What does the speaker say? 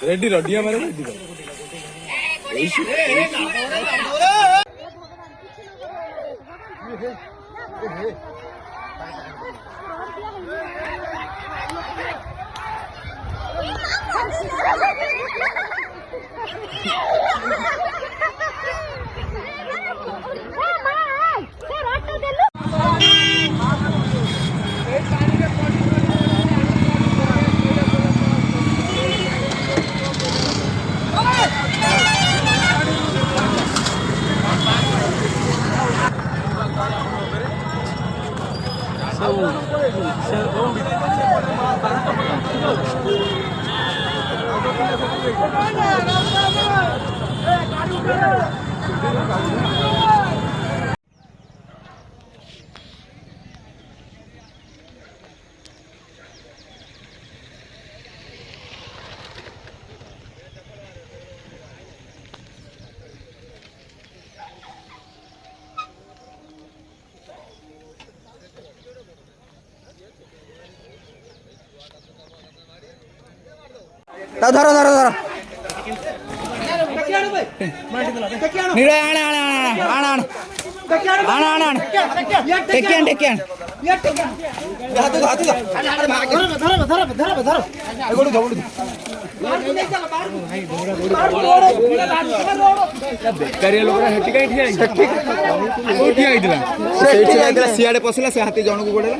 ready रडिया मारे ready धरो धरो धरो नीड़ आण आण आण आण आण आण आण टेक्यान टेक्यान सियाड़े पसला से हाथी जन को गोड़े